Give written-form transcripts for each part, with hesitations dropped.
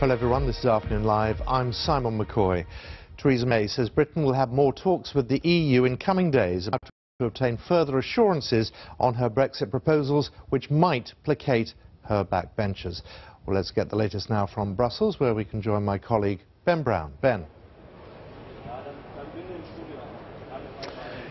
Hello everyone, this is Afternoon Live. I'm Simon McCoy. Theresa May says Britain will have more talks with the EU in coming days about to obtain further assurances on her Brexit proposals, which might placate her backbenchers. Well, let's get the latest now from Brussels, where we can join my colleague Ben Brown. Ben.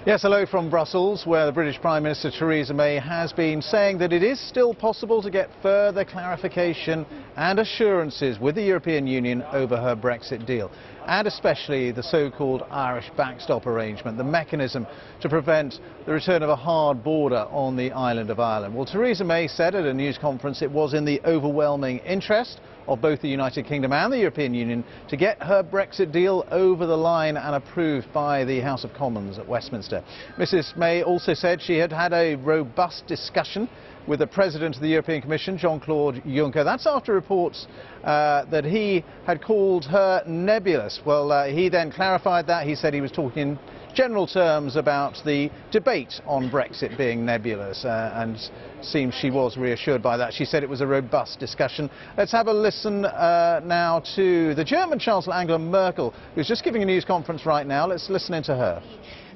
Yes, hello from Brussels, where the British Prime Minister Theresa May has been saying that it is still possible to get further clarification and assurances with the European Union over her Brexit deal, and especially the so-called Irish backstop arrangement, the mechanism to prevent the return of a hard border on the island of Ireland. Well, Theresa May said at a news conference it was in the overwhelming interest of both the United Kingdom and the European Union to get her Brexit deal over the line and approved by the House of Commons at Westminster. Mrs May also said she had had a robust discussion with the President of the European Commission, Jean-Claude Juncker. That's after reports that he had called her nebulous. Well, he then clarified that. He said he was talking in general terms about the debate on Brexit being nebulous, and seems she was reassured by that. She said it was a robust discussion. Let's have a listen now to the German Chancellor Angela Merkel, who's just giving a news conference right now. Let's listen into her.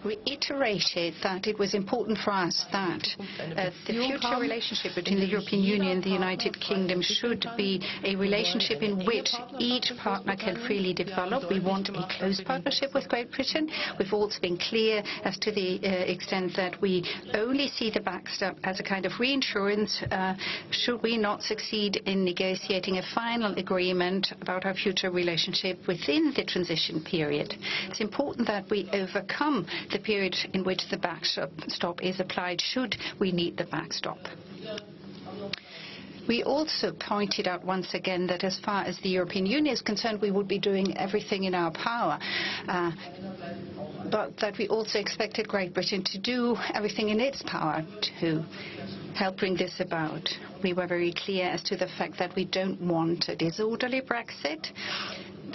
Reiterated that it was important for us that the future relationship between the European Union and the United Kingdom should be a relationship in which each partner can freely develop. We want a close partnership with Great Britain. We've also been clear as to the extent that we only see the backstop as a kind of reinsurance should we not succeed in negotiating a final agreement about our future relationship within the transition period. It's important that we overcome the period in which the backstop is applied should we need the backstop. We also pointed out once again that as far as the European Union is concerned, we would be doing everything in our power, but that we also expected Great Britain to do everything in its power to help bring this about. We were very clear as to the fact that we don't want a disorderly Brexit.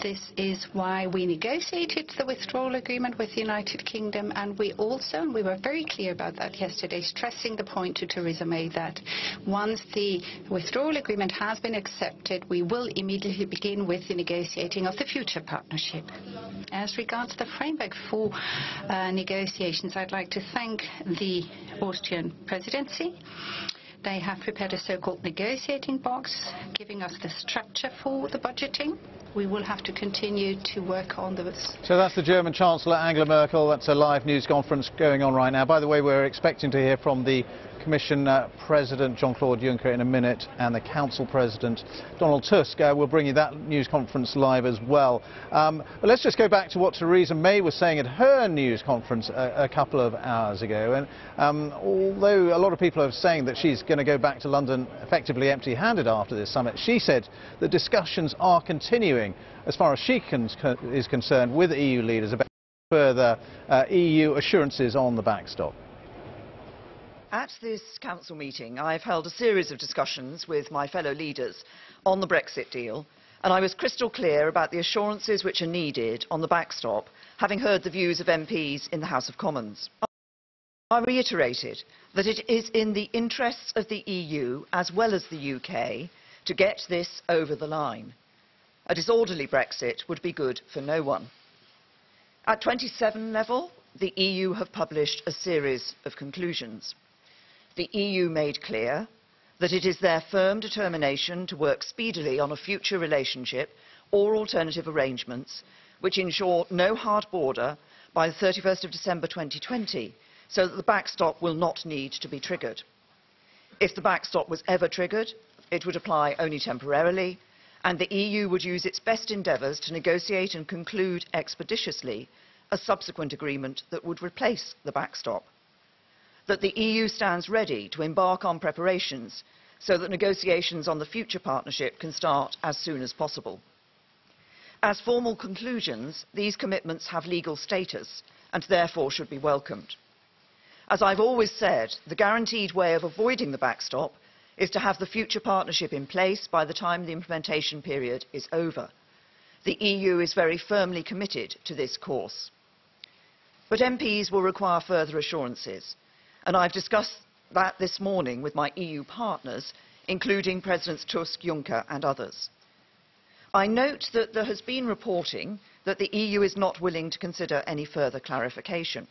This is why we negotiated the withdrawal agreement with the United Kingdom, and we were very clear about that yesterday, stressing the point to Theresa May that once the withdrawal agreement has been accepted, we will immediately begin with the negotiating of the future partnership. As regards the framework for negotiations, I'd like to thank the Austrian presidency. They have prepared a so-called negotiating box, giving us the structure for the budgeting. We will have to continue to work on this. So that's the German Chancellor Angela Merkel. That's a live news conference going on right now. By the way, we're expecting to hear from the Commission President Jean-Claude Juncker in a minute, and the Council President Donald Tusk. We'll bring you that news conference live as well. But let's just go back to what Theresa May was saying at her news conference a couple of hours ago. And although a lot of people are saying that she's going to go back to London effectively empty-handed after this summit, she said that discussions are continuing as far as she is concerned with EU leaders about further EU assurances on the backstop. At this Council meeting, I've held a series of discussions with my fellow leaders on the Brexit deal, and I was crystal clear about the assurances which are needed on the backstop, having heard the views of MPs in the House of Commons. I reiterated that it is in the interests of the EU, as well as the UK, to get this over the line. A disorderly Brexit would be good for no one. At 27 level, the EU have published a series of conclusions. The EU made clear that it is their firm determination to work speedily on a future relationship or alternative arrangements which ensure no hard border by the 31st of December 2020, so that the backstop will not need to be triggered. If the backstop was ever triggered, it would apply only temporarily, and the EU would use its best endeavours to negotiate and conclude expeditiously a subsequent agreement that would replace the backstop. That the EU stands ready to embark on preparations so that negotiations on the future partnership can start as soon as possible. As formal conclusions, these commitments have legal status and therefore should be welcomed. As I've always said, the guaranteed way of avoiding the backstop is to have the future partnership in place by the time the implementation period is over. The EU is very firmly committed to this course. But MPs will require further assurances, and I've discussed that this morning with my EU partners, including Presidents Tusk, Juncker and others. I note that there has been reporting that the EU is not willing to consider any further clarification.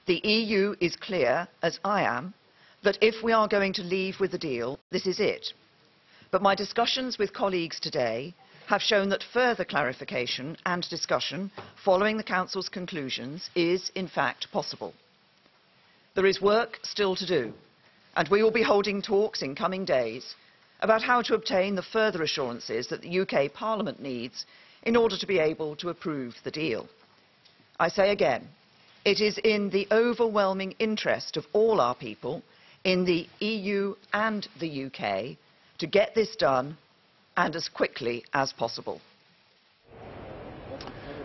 The EU is clear, as I am, that if we are going to leave with the deal, this is it. But my discussions with colleagues today have shown that further clarification and discussion following the Council's conclusions is, in fact, possible. There is work still to do, and we will be holding talks in coming days about how to obtain the further assurances that the UK Parliament needs in order to be able to approve the deal. I say again, it is in the overwhelming interest of all our people, in the EU and the UK, to get this done, and as quickly as possible.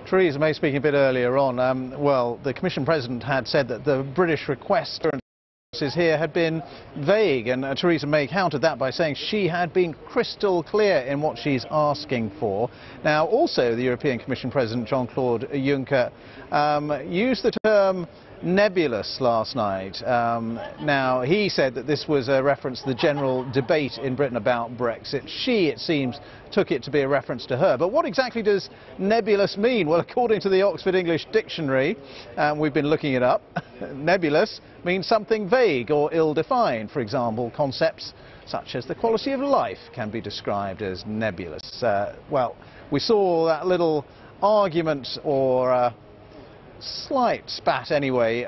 Theresa May speaking a bit earlier on, well, the Commission President had said that the British request here had been vague, and Theresa May countered that by saying she had been crystal clear in what she's asking for. Now, also the European Commission President Jean-Claude Juncker used the term nebulous last night. Now, he said that this was a reference to the general debate in Britain about Brexit. She, it seems, took it to be a reference to her. But what exactly does nebulous mean? Well, according to the Oxford English Dictionary, we've been looking it up, nebulous means something vague or ill-defined. For example, concepts such as the quality of life can be described as nebulous. Well, we saw that little argument, or slight spat anyway,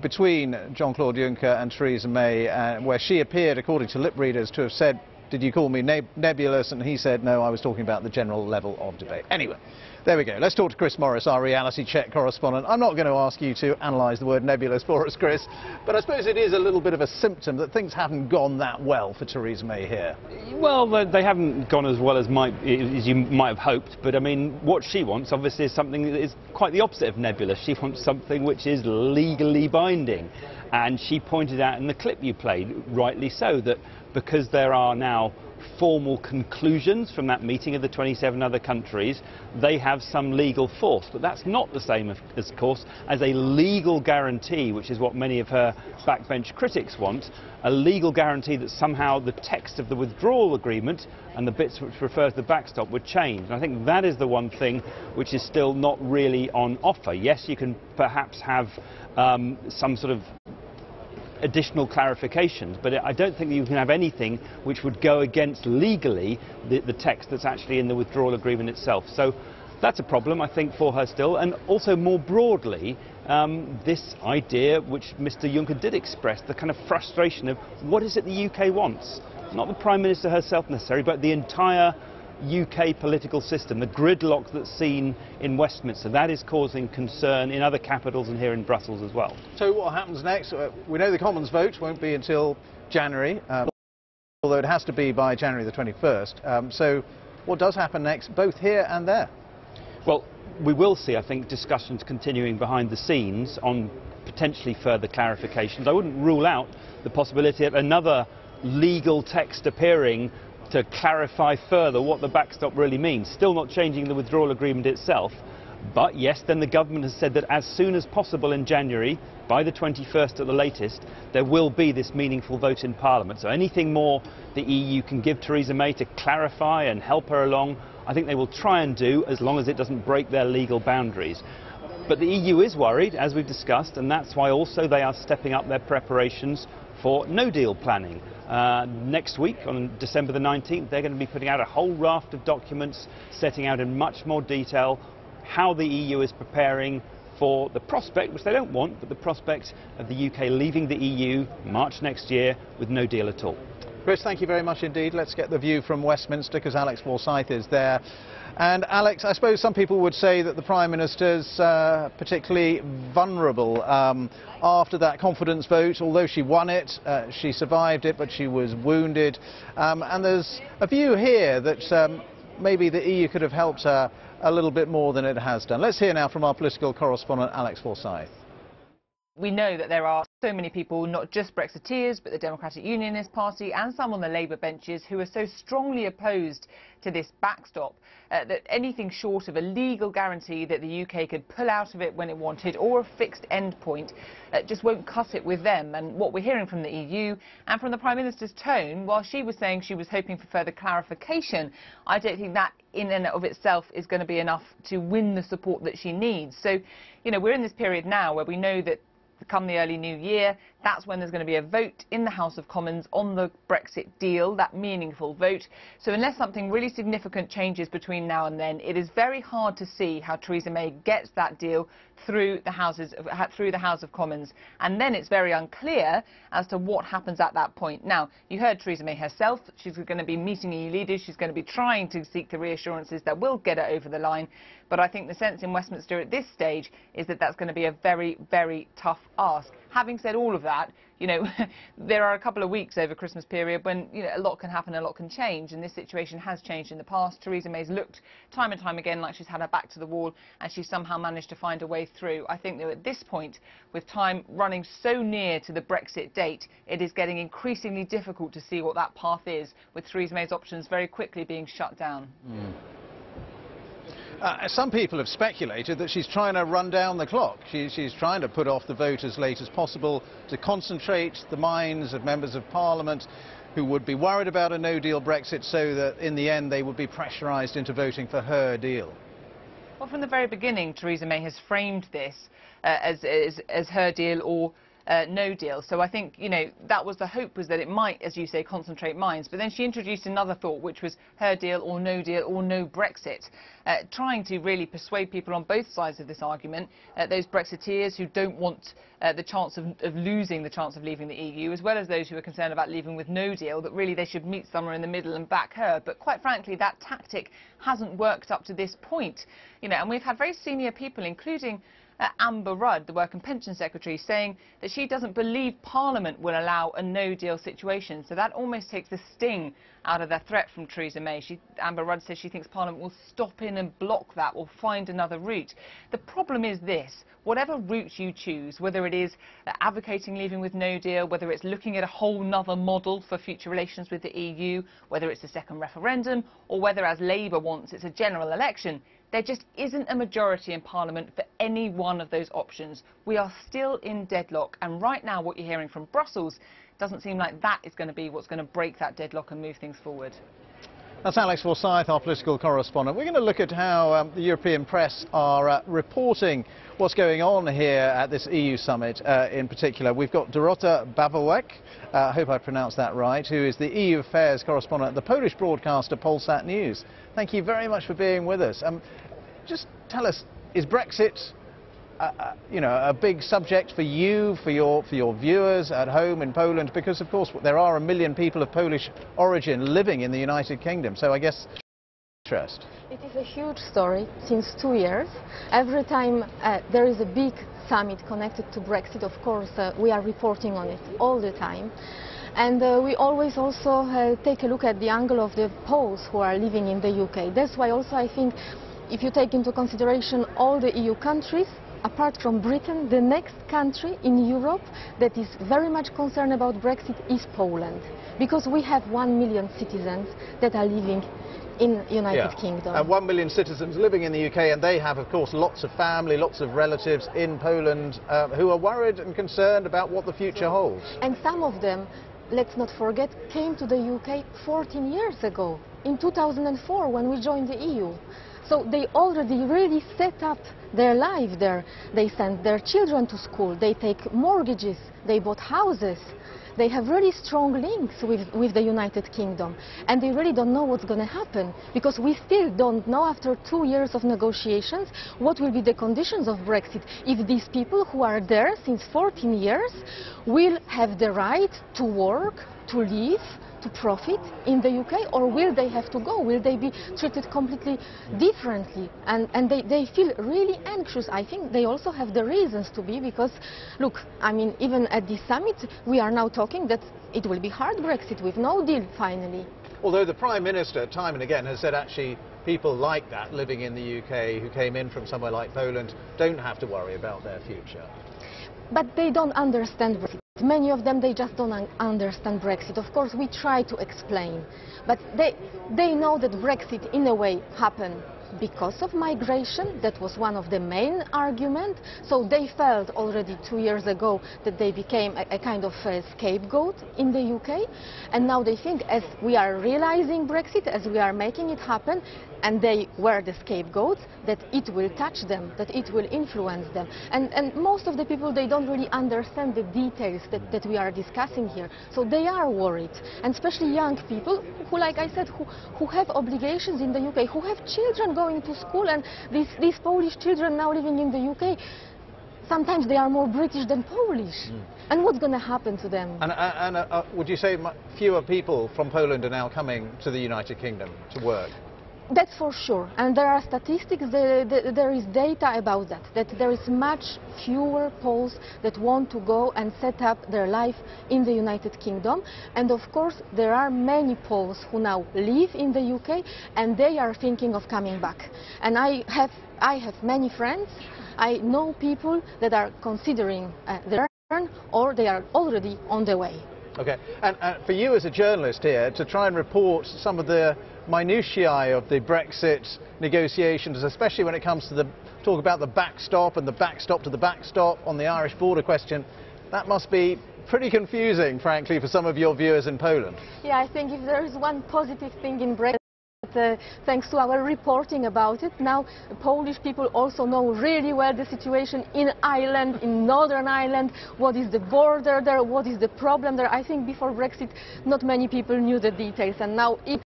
between Jean-Claude Juncker and Theresa May, where she appeared, according to lip readers, to have said, "Did you call me nebulous?" And he said, "No, I was talking about the general level of debate." Anyway, there we go. Let's talk to Chris Morris, our reality check correspondent. I'm not going to ask you to analyse the word nebulous for us, Chris, but I suppose it is a little bit of a symptom that things haven't gone that well for Theresa May here. Well, they haven't gone as well as you might have hoped, but I mean, what she wants obviously is something that is quite the opposite of nebulous. She wants something which is legally binding, and she pointed out in the clip you played, rightly so, that because there are now formal conclusions from that meeting of the 27 other countries, they have some legal force. But that's not the same, of course, as a legal guarantee, which is what many of her backbench critics want, a legal guarantee that somehow the text of the withdrawal agreement and the bits which refer to the backstop would change. And I think that is the one thing which is still not really on offer. Yes, you can perhaps have some sort of additional clarifications, but I don't think you can have anything which would go against legally the text that's actually in the withdrawal agreement itself. So that's a problem, I think, for her still. And also more broadly, this idea which Mr Juncker did express, the kind of frustration of what is it the UK wants? Not the Prime Minister herself necessarily, but the entire UK political system, the gridlock that's seen in Westminster. That is causing concern in other capitals and here in Brussels as well. So what happens next? We know the Commons vote won't be until January, although it has to be by January the 21st. So what does happen next, both here and there? Well, we will see, I think, discussions continuing behind the scenes on potentially further clarifications. I wouldn't rule out the possibility of another legal text appearing to clarify further what the backstop really means. Still not changing the withdrawal agreement itself, but yes, then the government has said that as soon as possible in January, by the 21st at the latest, there will be this meaningful vote in Parliament. So anything more the EU can give Theresa May to clarify and help her along, I think they will try and do, as long as it doesn't break their legal boundaries. But the EU is worried, as we've discussed, and that's why also they are stepping up their preparations for no-deal planning. Next week, on December the 19th, they're going to be putting out a whole raft of documents setting out in much more detail how the EU is preparing for the prospect, which they don't want, but the prospect of the UK leaving the EU March next year with no deal at all. Chris, thank you very much indeed. Let's get the view from Westminster, because Alex Forsyth is there. And Alex, I suppose some people would say that the Prime Minister's particularly vulnerable after that confidence vote. Although she won it, she survived it, but she was wounded. And there's a view here that maybe the EU could have helped her a little bit more than it has done. Let's hear now from our political correspondent, Alex Forsyth. We know that there are so many people, not just Brexiteers, but the Democratic Unionist Party and some on the Labour benches who are so strongly opposed to this backstop that anything short of a legal guarantee that the UK could pull out of it when it wanted or a fixed end point just won't cut it with them. And what we're hearing from the EU and from the Prime Minister's tone, while she was saying she was hoping for further clarification, I don't think that in and of itself is going to be enough to win the support that she needs. So, you know, we're in this period now where we know that come the early new year, that's when there's going to be a vote in the House of Commons on the Brexit deal, that meaningful vote. So unless something really significant changes between now and then, it is very hard to see how Theresa May gets that deal through the House of Commons. And then it's very unclear as to what happens at that point. Now, you heard Theresa May herself. She's going to be meeting EU leaders. She's going to be trying to seek the reassurances that will get her over the line. But I think the sense in Westminster at this stage is that that's going to be a very, very tough ask. Having said all of that, you know, there are a couple of weeks over Christmas period when, you know, a lot can happen, a lot can change, and this situation has changed in the past. Theresa May's looked time and time again like she's had her back to the wall, and she's somehow managed to find a way through. I think that at this point, with time running so near to the Brexit date, it is getting increasingly difficult to see what that path is, with Theresa May's options very quickly being shut down. Some people have speculated that she's trying to run down the clock. She's trying to put off the vote as late as possible to concentrate the minds of members of Parliament who would be worried about a no-deal Brexit, so that in the end they would be pressurised into voting for her deal. Well, from the very beginning, Theresa May has framed this as her deal or no deal. So I think, you know, that was the hope, was that it might, as you say, concentrate minds. But then she introduced another thought, which was her deal or no Brexit, trying to really persuade people on both sides of this argument, those Brexiteers who don't want the chance of losing the chance of leaving the EU, as well as those who are concerned about leaving with no deal, that really they should meet somewhere in the middle and back her. But quite frankly, that tactic hasn't worked up to this point. You know, and we've had very senior people, including Amber Rudd, the Work and Pension Secretary, saying that she doesn't believe Parliament will allow a no-deal situation. So that almost takes the sting out of the threat from Theresa May. Amber Rudd says she thinks Parliament will stop in and block that or find another route. The problem is this: whatever route you choose, whether it is advocating leaving with no deal, whether it's looking at a whole nother model for future relations with the EU, whether it's a second referendum, or whether, as Labour wants, it's a general election, there just isn't a majority in Parliament for any one of those options. We are still in deadlock, and right now what you're hearing from Brussels doesn't seem like that is going to be what's going to break that deadlock and move things forward. That's Alex Forsyth, our political correspondent. We're going to look at how the European press are reporting what's going on here at this EU summit in particular. We've got Dorota Bawałek, I hope I pronounced that right, who is the EU affairs correspondent at the Polish broadcaster Polsat News. Thank you very much for being with us. Just tell us, is Brexit a big subject for you, for your viewers at home in Poland? Because, of course, there are 1 million people of Polish origin living in the United Kingdom, so I guess interest. It is a huge story since 2 years. Every time there is a big summit connected to Brexit, of course, we are reporting on it all the time. And we always also take a look at the angle of the Poles who are living in the UK. That's why also I think, if you take into consideration all the EU countries, apart from Britain, the next country in Europe that is very much concerned about Brexit is Poland, because we have 1 million citizens that are living in the United Kingdom. And 1 million citizens living in the UK, and they have, of course, lots of family, lots of relatives in Poland who are worried and concerned about what the future holds. And some of them, let's not forget, came to the UK 14 years ago, in 2004, when we joined the EU. So they already really set up their life there. They send their children to school, they take mortgages, they bought houses. They have really strong links with the United Kingdom, and they really don't know what's going to happen, because we still don't know, after 2 years of negotiations, what will be the conditions of Brexit, if these people who are there since 14 years will have the right to work, to live, to profit in the UK, or will they have to go? Will they be treated completely differently? And they feel really anxious. I think they also have the reasons to be, because, look, I mean, even at this summit, we are now talking that it will be hard Brexit with no deal, finally. Although the Prime Minister, time and again, has said actually people like that living in the UK who came in from somewhere like Poland don't have to worry about their future. but they don't understand Brexit. Many of them, they just don't understand Brexit. Of course, we try to explain, but they know that Brexit, in a way, happened because of migration. That was one of the main arguments. So they felt already 2 years ago that they became a kind of a scapegoat in the UK. And now they think, as we are realizing Brexit, as we are making it happen, and they were the scapegoats, that it will touch them, that it will influence them. And most of the people, they don't really understand the details that we are discussing here. So they are worried, and especially young people who, like I said, who have obligations in the UK, who have children going to school, and these Polish children now living in the UK, sometimes they are more British than Polish. And what's going to happen to them? And would you say fewer people from Poland are now coming to the United Kingdom to work? That's for sure, and there are statistics, there is data about that there is much fewer Poles that want to go and set up their life in the United Kingdom. And of course, there are many Poles who now live in the UK, and they are thinking of coming back. And I have many friends, I know people that are considering their return, or they are already on the way. Okay, and for you as a journalist here, to try and report some of the minutiae of the Brexit negotiations, especially when it comes to talk about the backstop and the backstop to the backstop on the Irish border question, that must be pretty confusing, frankly, for some of your viewers in Poland. Yeah, I think if there is one positive thing in Brexit, thanks to our reporting about it, now Polish people also know really well the situation in Ireland, in Northern Ireland, what is the border there, what is the problem there. I think before Brexit, not many people knew the details, and now if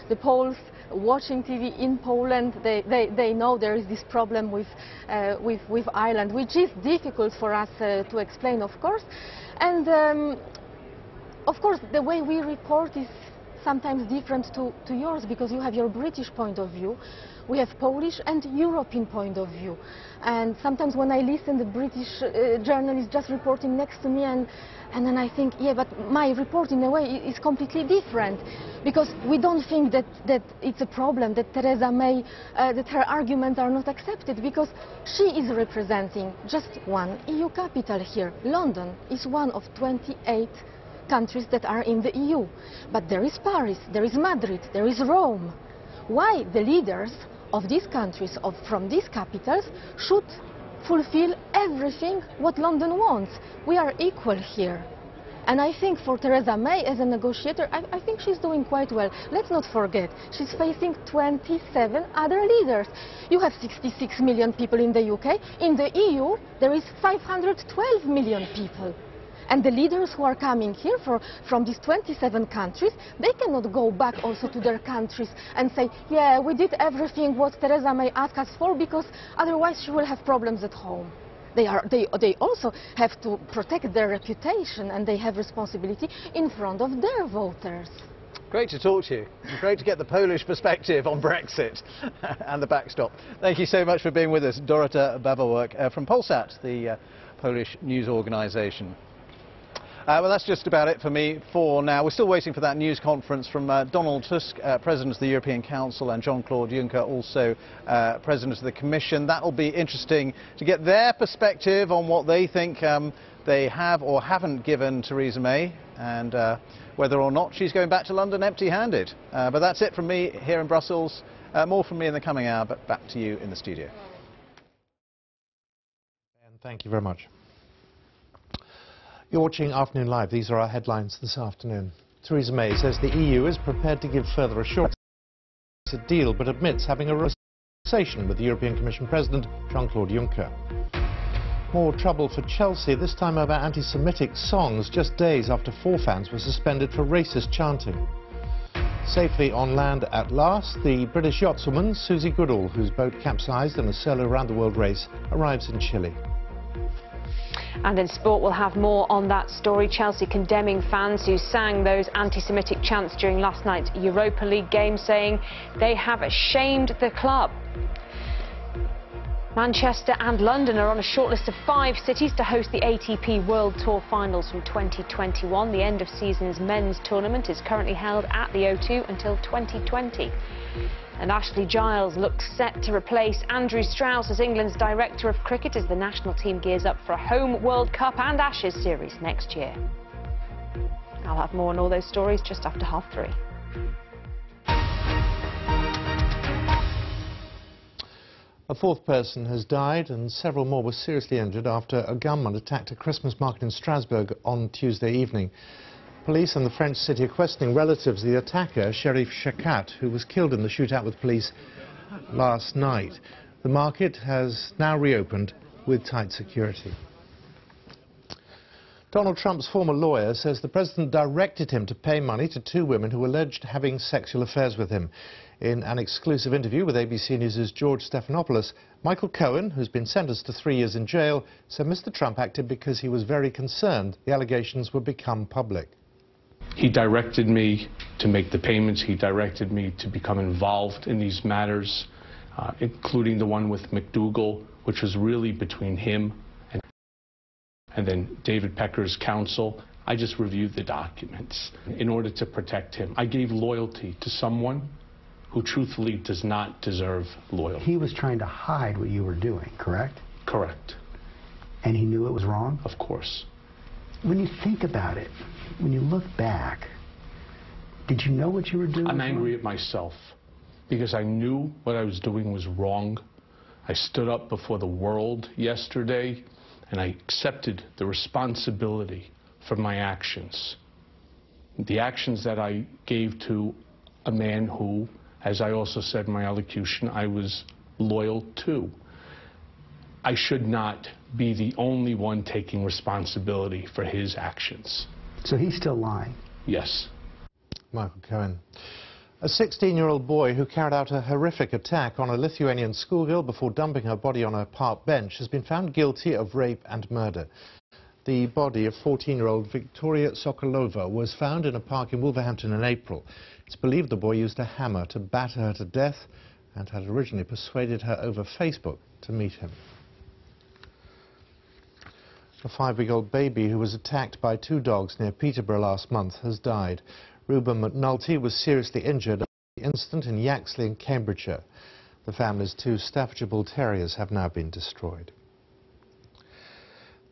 the Poles watching TV in Poland, they know there is this problem with Ireland, which is difficult for us to explain, of course. And of course, the way we report is sometimes different to yours, because you have your British point of view, we have Polish and European point of view. And sometimes when I listen, the British journalist just reporting next to me, and then I think, yeah, but my report in a way is completely different, because we don't think that it's a problem, that Theresa May, that her arguments are not accepted, because she is representing just one EU capital here. London is one of 28 countries that are in the EU. But there is Paris, there is Madrid, there is Rome. Why the leaders of these countries, from these capitals, should fulfill everything what London wants? We are equal here. And I think for Theresa May as a negotiator, I think she's doing quite well. Let's not forget, she's facing 27 other leaders. You have 66 million people in the UK. In the EU, there is 512 million people. And the leaders who are coming here from these 27 countries, they cannot go back also to their countries and say, yeah, we did everything what Theresa May asked us for, because otherwise she will have problems at home. They also have to protect their reputation, and they have responsibility in front of their voters. Great to talk to you. Great to get the Polish perspective on Brexit and the backstop. Thank you so much for being with us, Dorota Bawołek from Polsat, the Polish news organisation. Well, that's just about it for me for now. We're still waiting for that news conference from Donald Tusk, President of the European Council, and Jean-Claude Juncker, also President of the Commission. That will be interesting to get their perspective on what they think they have or haven't given Theresa May, and whether or not she's going back to London empty-handed. But that's it from me here in Brussels. More from me in the coming hour, but back to you in the studio. And thank you very much. You're watching Afternoon Live. These are our headlines this afternoon. Theresa May says the EU is prepared to give further assurance on the deal, but admits having a conversation with the European Commission President Jean-Claude Juncker. More trouble for Chelsea, this time over anti-Semitic songs, just days after 4 fans were suspended for racist chanting. Safely on land at last, the British yachtswoman Susie Goodall, whose boat capsized in a solo round-the-world race, arrives in Chile. And in sport, we'll have more on that story. Chelsea condemning fans who sang those anti-Semitic chants during last night's Europa League game, saying they have shamed the club. Manchester and London are on a shortlist of 5 cities to host the ATP World Tour Finals from 2021. The end of season's men's tournament is currently held at the O2 until 2020. And Ashley Giles looks set to replace Andrew Strauss as England's Director of Cricket as the national team gears up for a home World Cup and Ashes series next year. I'll have more on all those stories just after 3:30. A 4th person has died and several more were seriously injured after a gunman attacked a Christmas market in Strasbourg on Tuesday evening. Police and the French city are questioning relatives of the attacker, Sherif Shakat, who was killed in the shootout with police last night. The market has now reopened with tight security. Donald Trump's former lawyer says the president directed him to pay money to 2 women who alleged having sexual affairs with him. In an exclusive interview with ABC News' George Stephanopoulos, Michael Cohen, who's been sentenced to 3 years in jail, said Mr. Trump acted because he was very concerned the allegations would become public. He directed me to make the payments. He directed me to become involved in these matters, including the one with McDougal, which was really between him and then David Pecker's counsel. I just reviewed the documents in order to protect him. I gave loyalty to someone who truthfully does not deserve loyalty. He was trying to hide what you were doing, correct? Correct. And he knew it was wrong? Of course. When you think about it, when you look back, did you know what you were doing? I'm angry at myself because I knew what I was doing was wrong. I stood up before the world yesterday and I accepted the responsibility for my actions. The actions that I gave to a man who, as I also said in my elocution, I was loyal to. I should not be the only one taking responsibility for his actions. So he's still lying? Yes. Michael Cohen. A 16-year-old boy who carried out a horrific attack on a Lithuanian schoolgirl before dumping her body on a park bench has been found guilty of rape and murder. The body of 14-year-old Victoria Sokolova was found in a park in Wolverhampton in April. It's believed the boy used a hammer to batter her to death and had originally persuaded her over Facebook to meet him. A 5-week-old baby who was attacked by 2 dogs near Peterborough last month has died. Reuben McNulty was seriously injured at the incident in Yaxley in Cambridgeshire. The family's 2 Staffordshire Bull Terriers have now been destroyed.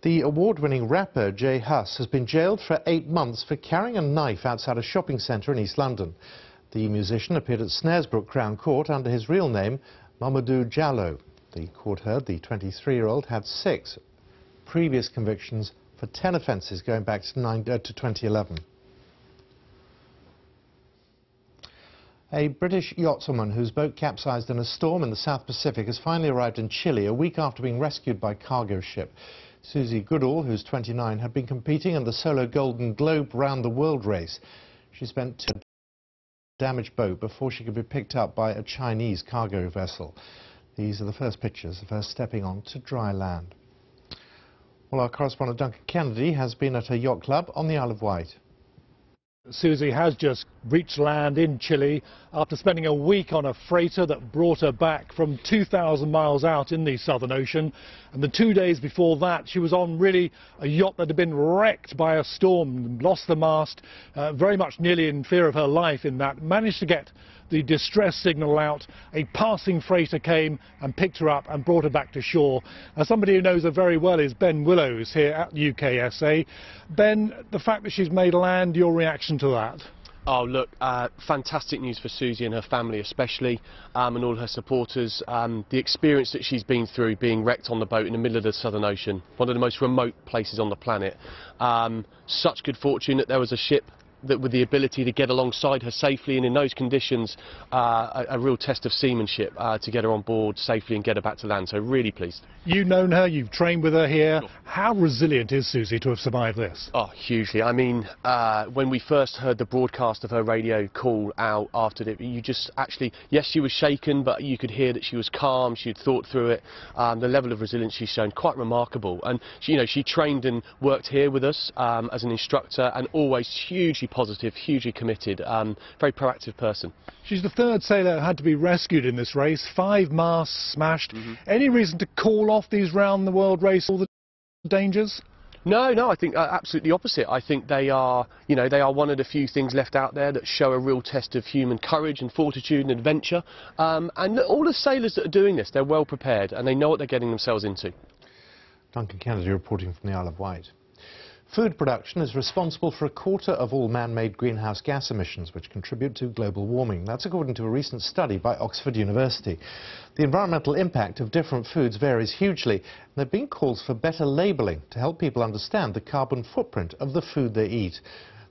The award-winning rapper J Hus has been jailed for 8 months for carrying a knife outside a shopping centre in East London. The musician appeared at Snaresbrook Crown Court under his real name, Mamadou Diallo. The court heard the 23-year-old had 6 previous convictions for 10 offences going back to 2011. A British yachtswoman whose boat capsized in a storm in the South Pacific has finally arrived in Chile a week after being rescued by a cargo ship. Susie Goodall, who's 29, had been competing in the solo Golden Globe Round the World race. She spent 2 damaged boat before she could be picked up by a Chinese cargo vessel. These are the first pictures of her stepping on to dry land. Well, our correspondent Duncan Kennedy has been at a yacht club on the Isle of Wight. Susie has just reached land in Chile after spending a week on a freighter that brought her back from 2,000 miles out in the Southern Ocean. And the 2 days before that, she was on really a yacht that had been wrecked by a storm, lost the mast, very much nearly in fear of her life in that, managed to get the distress signal out. A passing freighter came and picked her up and brought her back to shore. Somebody who knows her very well is Ben Willows here at UKSA. Ben, the fact that she's made land, your reaction to that? Oh, look, fantastic news for Susie and her family especially, and all her supporters. The experience that she's been through being wrecked on the boat in the middle of the Southern Ocean, one of the most remote places on the planet. Such good fortune that there was a ship that with the ability to get alongside her safely, and in those conditions a real test of seamanship to get her on board safely and get her back to land, so really pleased. You've known her, you've trained with her here. Sure. How resilient is Susie to have survived this? Oh, hugely. I mean, when we first heard the broadcast of her radio call out after it, you just actually, yes, she was shaken, but you could hear that she was calm, she'd thought through it. The level of resilience she's shown, quite remarkable. And she, you know, she trained and worked here with us as an instructor, and always hugely positive, hugely committed, very proactive person. She's the third sailor who had to be rescued in this race. 5 masts smashed. Any reason to call off these round-the-world races, all the dangers? No, I think absolutely opposite. I think they are, they are one of the few things left out there that show a real test of human courage and fortitude and adventure. And all the sailors that are doing this, they're well prepared and they know what they're getting themselves into. Duncan Kennedy reporting from the Isle of Wight. Food production is responsible for 1/4 of all man-made greenhouse gas emissions, which contribute to global warming. That's according to a recent study by Oxford University. The environmental impact of different foods varies hugely, and there have been calls for better labelling to help people understand the carbon footprint of the food they eat.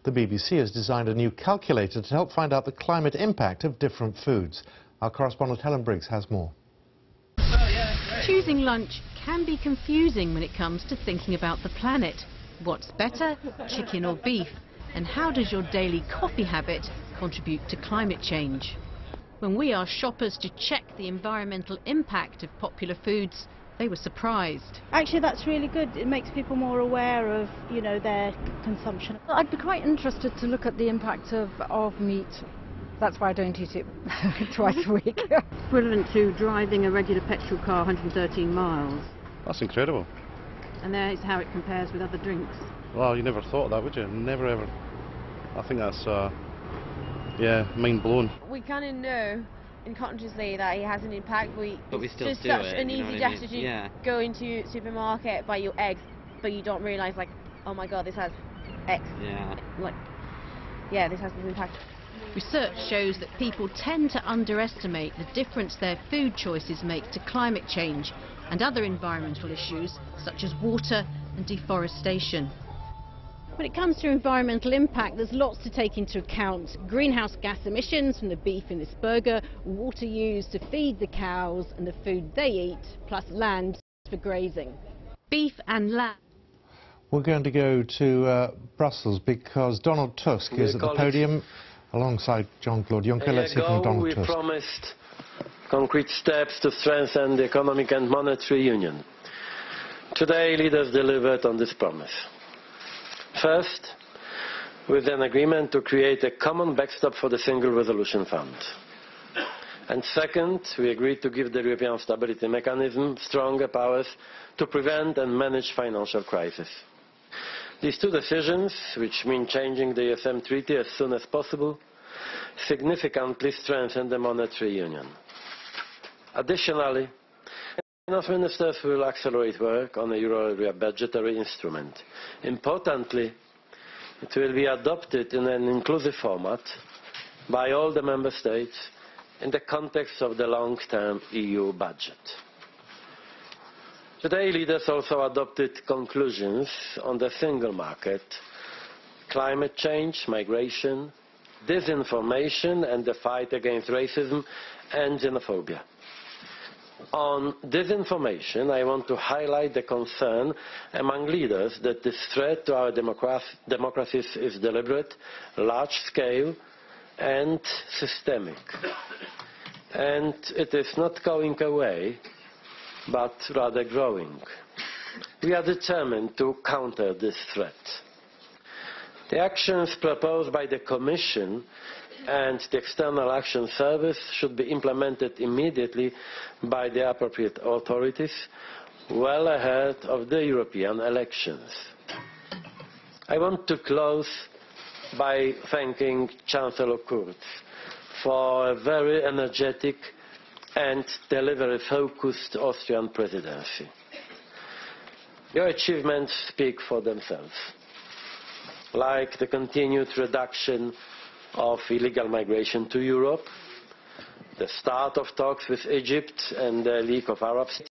The BBC has designed a new calculator to help find out the climate impact of different foods. Our correspondent Helen Briggs has more. Choosing lunch can be confusing when it comes to thinking about the planet. What's better, chicken or beef? And how does your daily coffee habit contribute to climate change? When we asked shoppers to check the environmental impact of popular foods, they were surprised. Actually, that's really good. It makes people more aware of, their consumption. I'd be quite interested to look at the impact of meat. That's why I don't eat it twice a week. Equivalent to driving a regular petrol car 113 miles. That's incredible. And there's how it compares with other drinks. Well, you never thought of that, would you? Never ever. I think that's, mind blown. We kind of know unconsciously that it has an impact, but we still just do such it, an easy gesture to go into supermarket, buy your eggs, but you don't realise, like, oh my god, this has X. Yeah. This has an impact. Research shows that people tend to underestimate the difference their food choices make to climate change and other environmental issues such as water and deforestation. When it comes to environmental impact, there's lots to take into account. Greenhouse gas emissions from the beef in this burger, water used to feed the cows and the food they eat, plus land for grazing. Beef and lamb. We're going to go to Brussels because Donald Tusk is at the podium alongside Jean-Claude Juncker. Let's hear from Donald Tusk. We promised concrete steps to strengthen the economic and monetary union. Today, leaders delivered on this promise. First, with an agreement to create a common backstop for the Single Resolution Fund. And second, we agreed to give the European Stability Mechanism stronger powers to prevent and manage financial crisis. These two decisions, which mean changing the ESM Treaty as soon as possible, significantly strengthen the monetary union. Additionally, finance ministers will accelerate work on a euro area budgetary instrument. Importantly, it will be adopted in an inclusive format by all the member states in the context of the long-term EU budget. Today, leaders also adopted conclusions on the single market, climate change, migration, disinformation and the fight against racism and xenophobia. On disinformation, I want to highlight the concern among leaders that this threat to our democracies is deliberate, large-scale and systemic. And it is not going away, but rather growing. We are determined to counter this threat. The actions proposed by the Commission and the External Action Service should be implemented immediately by the appropriate authorities, well ahead of the European elections. I want to close by thanking Chancellor Kurz for a very energetic and delivery-focused Austrian presidency. Your achievements speak for themselves, like the continued reduction of illegal migration to Europe, the start of talks with Egypt and the League of Arab States,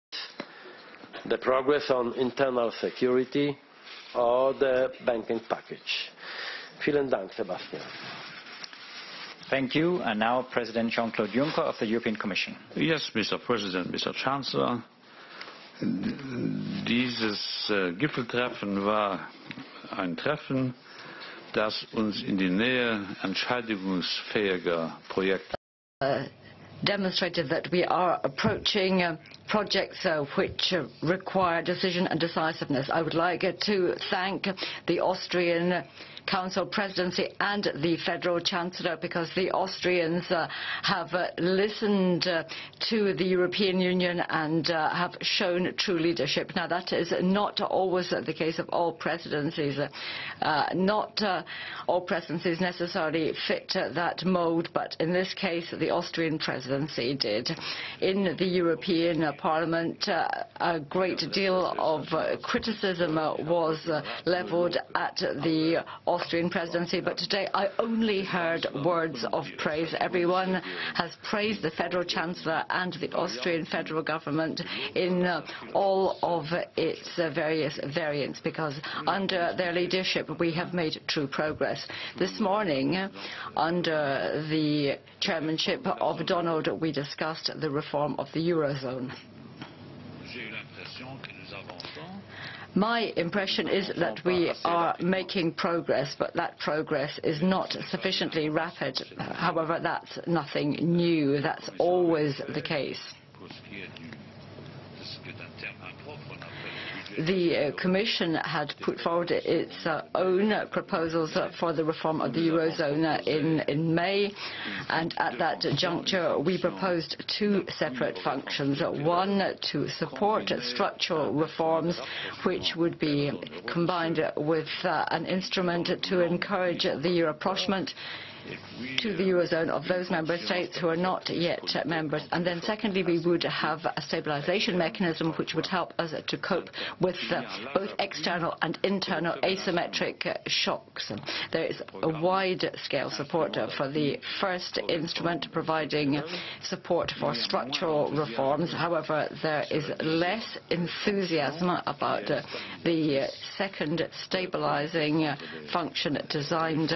the progress on internal security, or the banking package. Vielen Dank, Sebastian. Thank you. And now President Jean-Claude Juncker of the European Commission. Yes, Mr. President, Mr. Chancellor. Dieses Gipfeltreffen war ein Treffen, das uns in die Nähe entscheidungsfähiger Projekte demonstrated that we are approaching projects which require decision and decisiveness. I would like to thank the Austrian Council Presidency and the Federal Chancellor, because the Austrians have listened to the European Union and have shown true leadership. Now, that is not always the case of all presidencies. Not all presidencies necessarily fit that mould, but in this case the Austrian presidency did. In the European Parliament, a great deal of criticism was levelled at the Austrian presidency, but today I only heard words of praise. Everyone has praised the Federal Chancellor and the Austrian federal government in all of its various variants, because under their leadership we have made true progress. This morning, under the chairmanship of Donald, we discussed the reform of the Eurozone. My impression is that we are making progress, but that progress is not sufficiently rapid. However, that's nothing new. That's always the case. The Commission had put forward its own proposals for the reform of the Eurozone in May, and at that juncture we proposed two separate functions. One, to support structural reforms, which would be combined with an instrument to encourage the rapprochement to the Eurozone of those member states who are not yet members. And then secondly, we would have a stabilization mechanism which would help us to cope with both external and internal asymmetric shocks. There is a wide-scale support for the first instrument, providing support for structural reforms. However, there is less enthusiasm about the second stabilizing function designed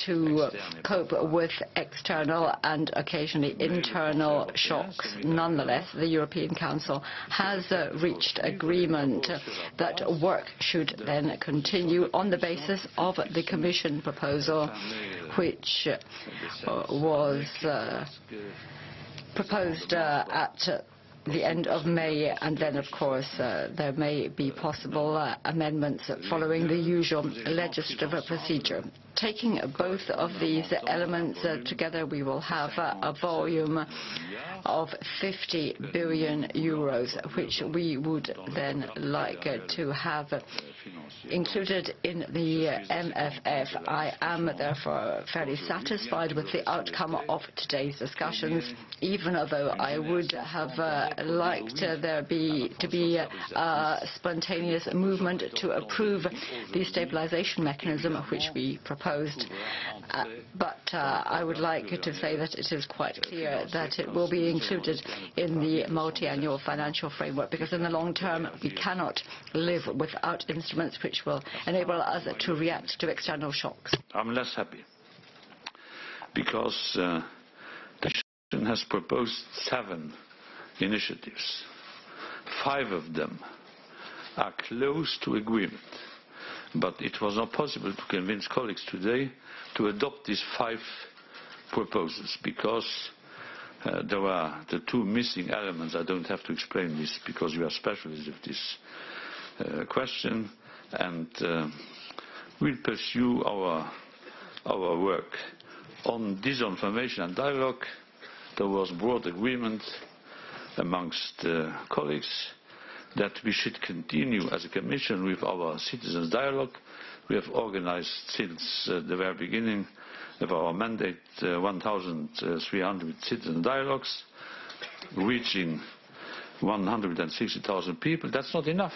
to cope with external and occasionally internal shocks. Nonetheless, the European Council has reached agreement that work should then continue on the basis of the Commission proposal, which was proposed at the end of May, and then of course there may be possible amendments following the usual legislative procedure. Taking both of these elements together, we will have a volume of 50 billion euros, which we would then like to have included in the MFF. I am therefore fairly satisfied with the outcome of today's discussions, even though I would have liked there to be a spontaneous movement to approve the stabilization mechanism which we proposed. But I would like to say that it is quite clear that it will be included in the multi-annual financial framework, because in the long term we cannot live without instruments which will enable us to react to external shocks. I'm less happy because the Commission has proposed 7 initiatives. 5 of them are close to agreement, but it was not possible to convince colleagues today to adopt these 5 proposals because there are the 2 missing elements. I don't have to explain this because you are specialists of this question, and we'll pursue our work. On disinformation and dialogue, there was broad agreement amongst colleagues that we should continue as a Commission with our citizens' dialogue. We have organized since the very beginning of our mandate 1,300 citizen dialogues, reaching 160,000 people. That's not enough.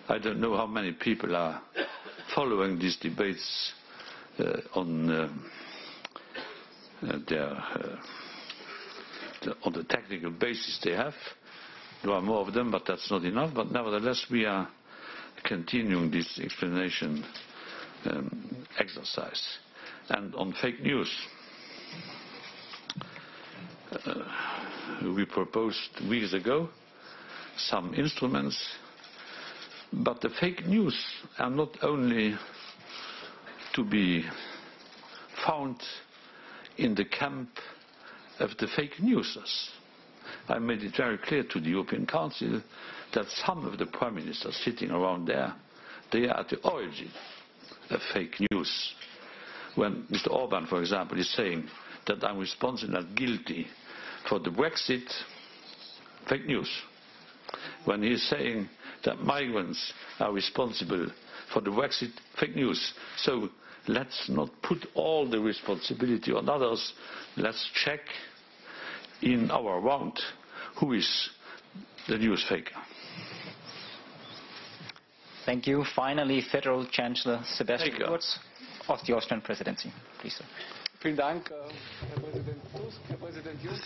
I don't know how many people are following these debates on the technical basis they have. There are more of them, but that's not enough. But nevertheless, we are continuing this explanation exercise. And on fake news, we proposed weeks ago some instruments, but the fake news are not only to be found in the camp of the fake newsers. I made it very clear to the European Council that some of the prime ministers sitting around there, they are at the origin of fake news. When Mr. Orban, for example, is saying that I'm responsible and guilty for the Brexit, fake news. When he is saying that migrants are responsible for the Brexit, fake news. So let's not put all the responsibility on others. Let's check in our round who is the news faker. Thank you. Finally, Federal Chancellor Sebastian Kurz of the Austrian Presidency. Please, sir.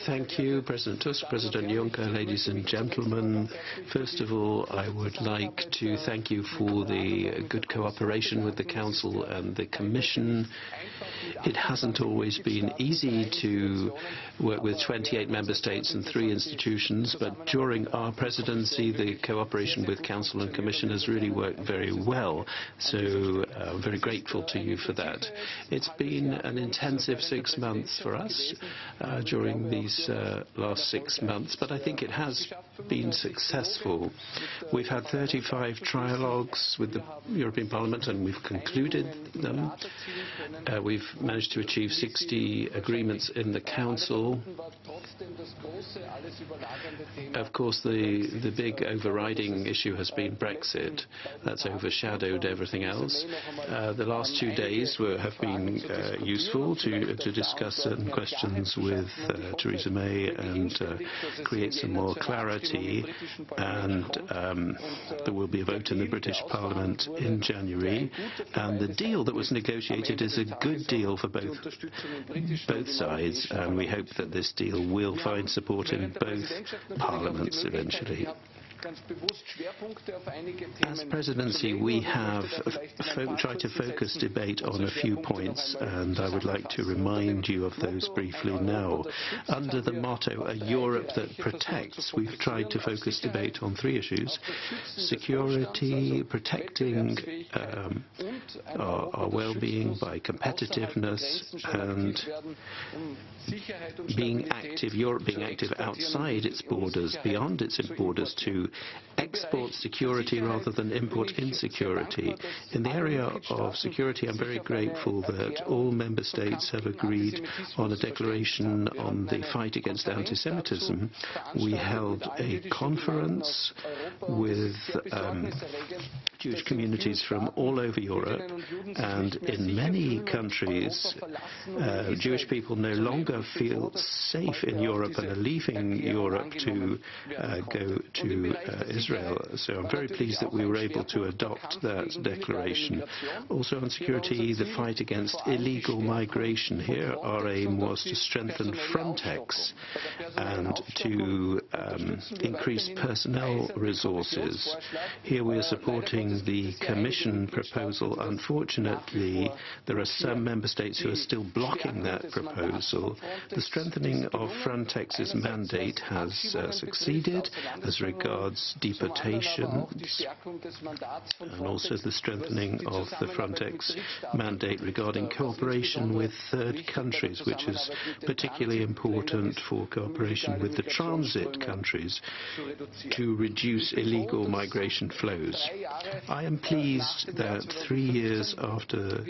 Thank you, President Tusk, President Juncker, ladies and gentlemen. First of all, I would like to thank you for the good cooperation with the Council and the Commission. It hasn't always been easy to work with 28 member states and 3 institutions, but during our presidency, the cooperation with Council and Commission has really worked very well. So I'm very grateful to you for that. It's been an intensive 6 months for us during these last 6 months, but I think it has been successful. We've had 35 trialogues with the European Parliament and we've concluded them. We've managed to achieve 60 agreements in the Council. Of course, the big overriding issue has been Brexit. That's overshadowed everything else. The last 2 days have been useful to discuss certain questions with Theresa May and create some more clarity. And there will be a vote in the British Parliament in January. And the deal that was negotiated is a good deal for both sides, and we hope that this deal will find support in both parliaments eventually. As presidency, we have tried to focus debate on a few points, and I would like to remind you of those briefly now. Under the motto, A Europe That Protects, we've tried to focus debate on 3 issues: security, protecting our well-being by competitiveness, and being active, Europe being active outside its borders, beyond its borders, to export security rather than import insecurity. In the area of security, I'm very grateful that all member states have agreed on a declaration on the fight against anti-Semitism. We held a conference with Jewish communities from all over Europe, and in many countries, Jewish people no longer feel safe in Europe and are leaving Europe to go to Israel. So I'm very pleased that we were able to adopt that declaration. Also on security, the fight against illegal migration. Here our aim was to strengthen Frontex and to increase personnel resources. Here we are supporting the Commission proposal. Unfortunately, there are some member states who are still blocking that proposal. The strengthening of Frontex's mandate has succeeded as regards deportations, and also the strengthening of the Frontex mandate regarding cooperation with third countries, which is particularly important for cooperation with the transit countries to reduce illegal migration flows. I am pleased that 3 years after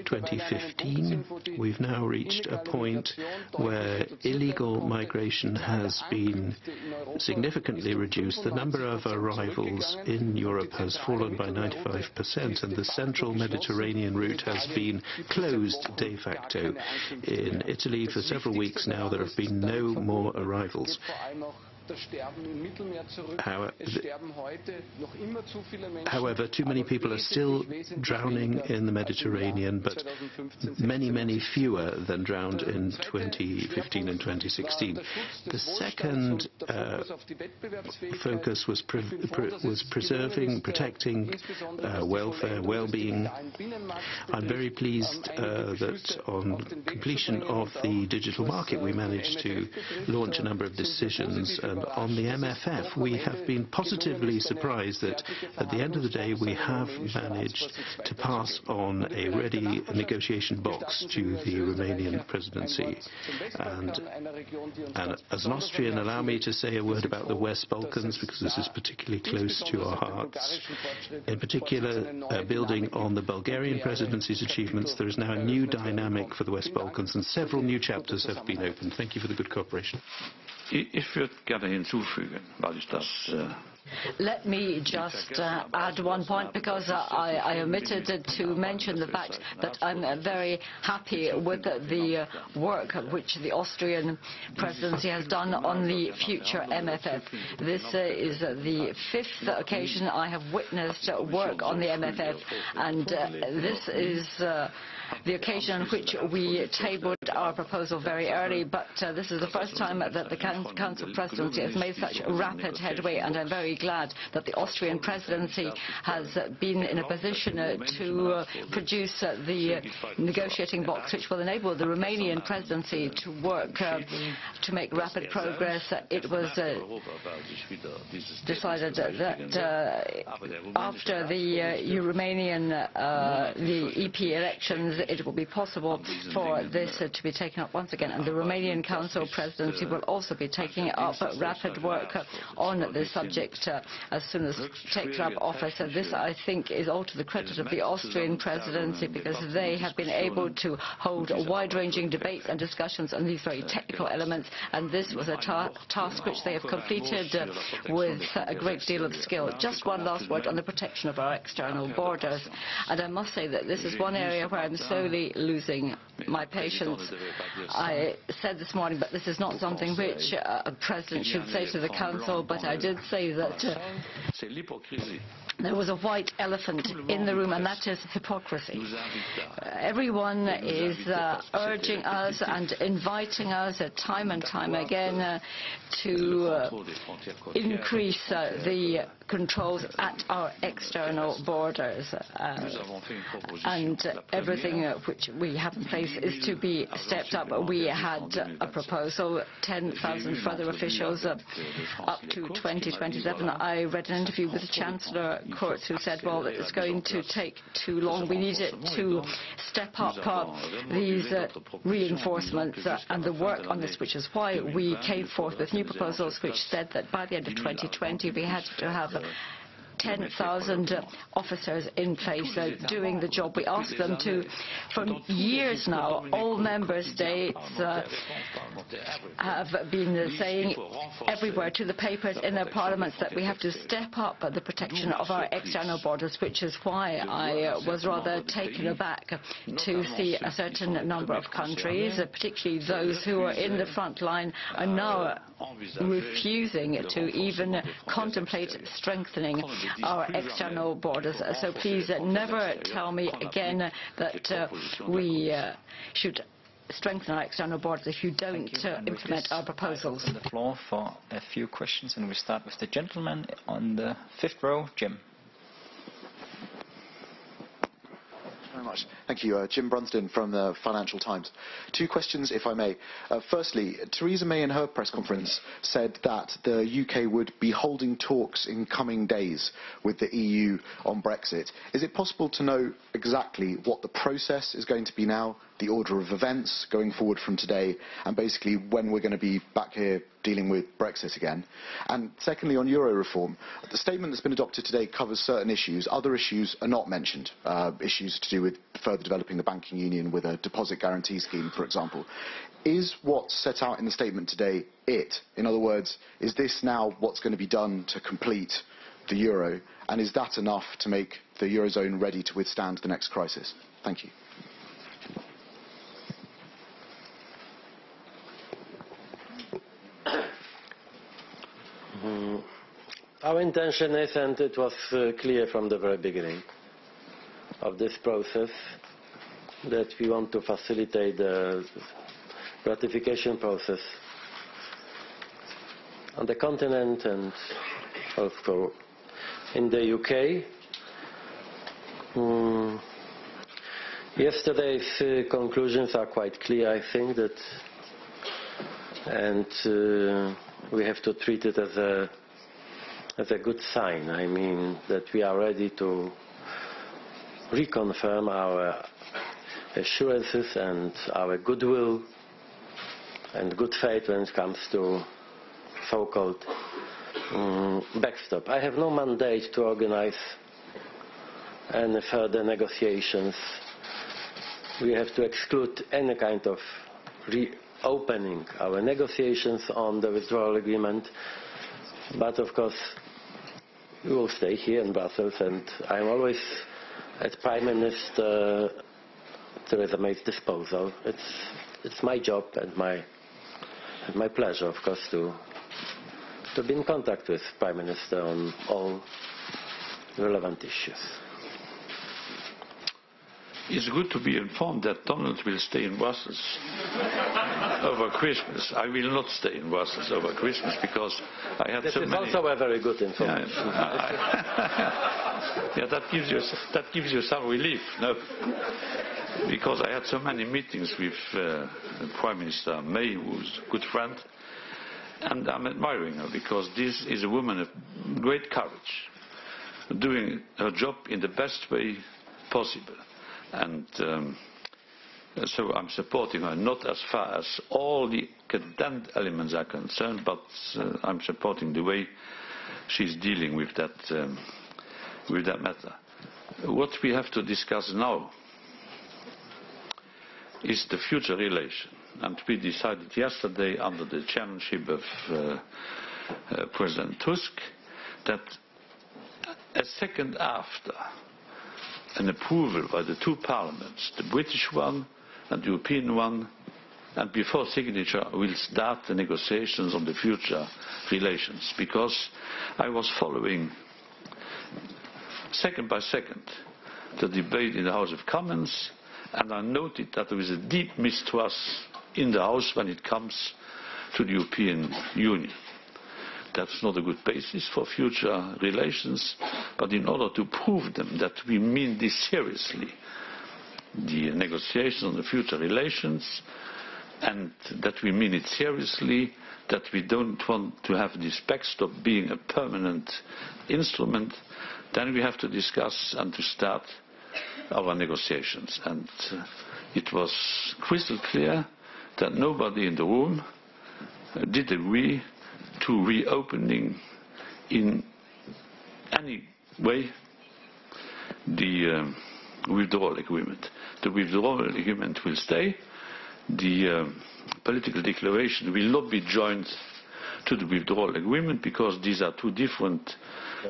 2015, we've now reached a point where illegal migration has been significantly reduced. The number of arrivals in Europe has fallen by 95%, and the central Mediterranean route has been closed de facto. In Italy, for several weeks now, there have been no more arrivals. However, too many people are still drowning in the Mediterranean, but many, many fewer than drowned in 2015 and 2016. The second focus was preserving, protecting welfare, well-being. I'm very pleased that on completion of the digital market, we managed to launch a number of decisions And on the MFF, we have been positively surprised that at the end of the day we have managed to pass on a ready negotiation box to the Romanian presidency. And as an Austrian, allow me to say a word about the West Balkans, because this is particularly close to our hearts. In particular, building on the Bulgarian presidency's achievements, there is now a new dynamic for the West Balkans, and several new chapters have been opened. Thank you for the good cooperation. Ich würde gerne hinzufügen, weil ich das Let me just add one point, because I omitted to mention the fact that I'm very happy with the work which the Austrian presidency has done on the future MFF. This is the 5th occasion I have witnessed work on the MFF, and this is the occasion on which we tabled our proposal very early, but this is the first time that the Council presidency has made such rapid headway, and I'm very glad that the Austrian presidency has been in a position to produce the negotiating box which will enable the Romanian presidency to work to make rapid progress. It was decided that after the the EP elections, it will be possible for this to be taken up once again, and the Romanian Council presidency will also be taking up rapid work on this subject as soon as takes up office. And this, I think, is all to the credit of the Austrian presidency, because they have been able to hold wide-ranging debates and discussions on these very technical elements, and this was a task which they have completed with a great deal of skill. Just one last word on the protection of our external borders, and I must say that this is one area where I'm slowly losing my patience. I said this morning, but this is not something which a president should say to the Council, but I did say that there was a white elephant in the room, and that is hypocrisy. Everyone is urging us and inviting us time and time again to increase the controls at our external borders, and everything which we have in place is to be stepped up. We had a proposal, 10,000 further officials up to 2027. I read an interview with the Chancellor Kurz, who said, well, it's going to take too long. We need it to step up these reinforcements and the work on this, which is why we came forth with new proposals which said that by the end of 2020 we had to have 10,000 officers in place doing the job we asked them to. For years now, all member states have been saying everywhere to the papers in their parliaments that we have to step up the protection of our external borders, which is why I was rather taken aback to see a certain number of countries, particularly those who are in the front line, are now refusing to even contemplate strengthening our external borders. So please never tell me again that we should strengthen our external borders if you don't implement our proposals. The floor for a few questions, and we start with the gentleman on the 5th row, Jim. Very much. Thank you. Jim Brunsden from the Financial Times. 2 questions, if I may. Firstly, Theresa May in her press conference said that the UK would be holding talks in coming days with the EU on Brexit. Is it possible to know exactly what the process is going to be now, the order of events going forward from today, and basically when we're going to be back here dealing with Brexit again? And secondly, on Euro reform, the statement that's been adopted today covers certain issues. Other issues are not mentioned, issues to do with further developing the banking union with a deposit guarantee scheme, for example. Is what's set out in the statement today it? In other words, is this now what's going to be done to complete the euro, and is that enough to make the Eurozone ready to withstand the next crisis? Thank you. Our intention is, and it was clear from the very beginning of this process, that we want to facilitate the ratification process on the continent and also in the UK. Yesterday's conclusions are quite clear, I think, and we have to treat it as a good sign. I mean, that we are ready to reconfirm our assurances and our goodwill and good faith when it comes to so-called backstop. I have no mandate to organize any further negotiations. We have to exclude any kind of reopening our negotiations on the withdrawal agreement. But of course, we will stay here in Brussels, and I'm always at Prime Minister Theresa May's disposal. It's my job and my pleasure, of course, to be in contact with Prime Minister on all relevant issues. It's good to be informed that Donald will stay in Brussels over Christmas. I will not stay in Brussels over Christmas because I had so many... This is also a very good information. Yeah, that gives you some relief, no? Because I had so many meetings with Prime Minister May, who's a good friend, and I'm admiring her because this is a woman of great courage, doing her job in the best way possible. And so I'm supporting her, not as far as all the condemned elements are concerned, but I'm supporting the way she's dealing with that matter. What we have to discuss now is the future relation. And we decided yesterday, under the chairmanship of President Tusk, that a second after an approval by the two parliaments, the British one and the European one, and before signature we'll start the negotiations on the future relations, because I was following second by second the debate in the House of Commons, and I noted that there is a deep mistrust in the House when it comes to the European Union. That's not a good basis for future relations, but in order to prove them that we mean this seriously, the negotiations on the future relations, and that we mean it seriously, that we don't want to have this backstop being a permanent instrument, then we have to discuss and to start our negotiations. And it was crystal clear that nobody in the room did agree to reopening in any way the withdrawal agreement. The withdrawal agreement will stay. The political declaration will not be joined to the withdrawal agreement, because these are two different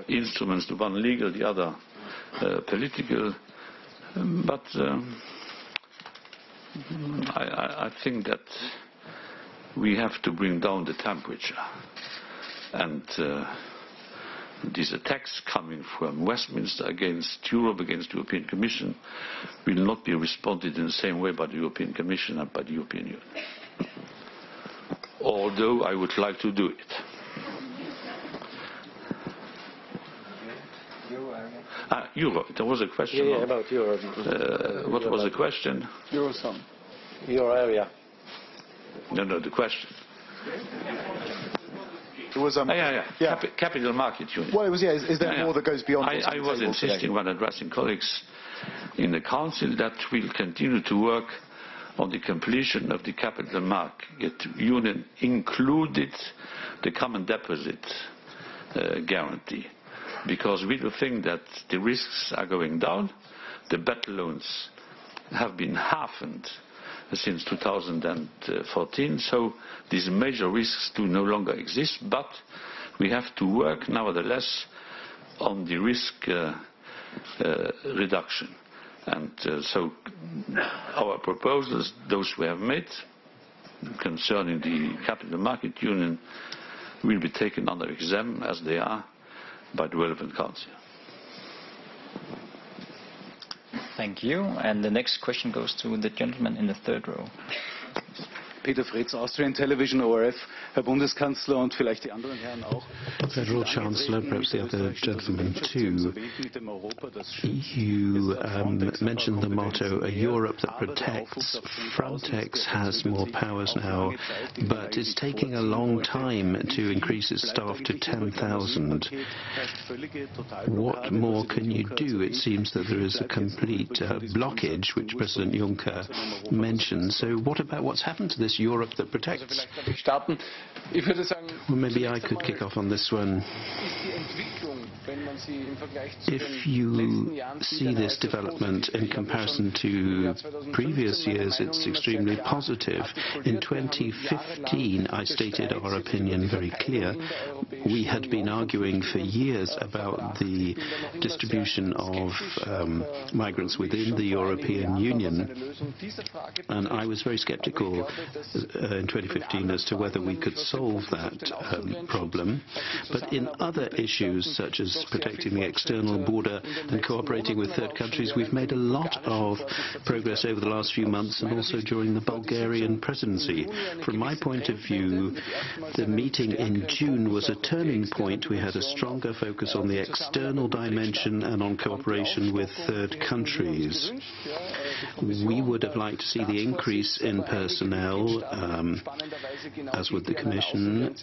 instruments, the one legal, the other political. But I think that we have to bring down the temperature, and these attacks coming from Westminster against Europe, against the European Commission, will not be responded in the same way by the European Commission and by the European Union. Although I would like to do it. Euro. There was a question. Yeah, about Euro. What was the question? Eurozone. Euro area. No, the question. It was, Capital Market Union. Well, it was, is there more that goes beyond what's on the I was table insisting today? when addressing colleagues in the Council that we'll continue to work on the completion of the Capital Market Union, included the common deposit guarantee. Because we do think that the risks are going down. The bad loans have been halved since 2014, so these major risks do no longer exist, but we have to work nevertheless on the risk reduction. And so our proposals, those we have made concerning the Capital Market Union, will be taken under exam as they are by the relevant council. Thank you. And the next question goes to the gentleman in the third row. Peter Fritz, Austrian Television, ORF. Herr Bundeskanzler und vielleicht die anderen Herren auch. Federal Chancellor, perhaps the other gentlemen too. You mentioned the motto, a Europe that protects. Frontex has more powers now, but it's taking a long time to increase its staff to 10,000. What more can you do? It seems that there is a complete blockage, which President Juncker mentioned. So what about what's happened to this Europe that protects? Well, maybe I could kick off on this one. If you see this development in comparison to previous years, it's extremely positive. In 2015, I stated our opinion very clear. We had been arguing for years about the distribution of migrants within the European Union, and I was very sceptical in 2015 as to whether we could solve that problem. But in other issues, such as protecting the external border and cooperating with third countries, we've made a lot of progress over the last few months and also during the Bulgarian presidency. From my point of view, the meeting in June was a turning point. We had a stronger focus on the external dimension and on cooperation with third countries. We would have liked to see the increase in personnel, as would the Commission,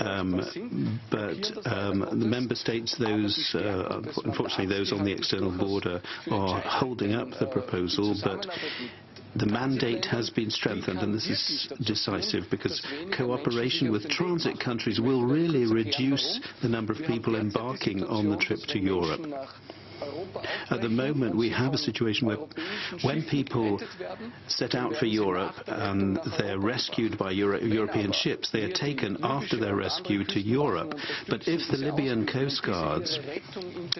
but the Member States, unfortunately those on the external border, are holding up the proposal, but the mandate has been strengthened, and this is decisive because cooperation with transit countries will really reduce the number of people embarking on the trip to Europe. At the moment, we have a situation where when people set out for Europe and they're rescued by European ships, they are taken after their rescue to Europe. But if the Libyan Coast Guards,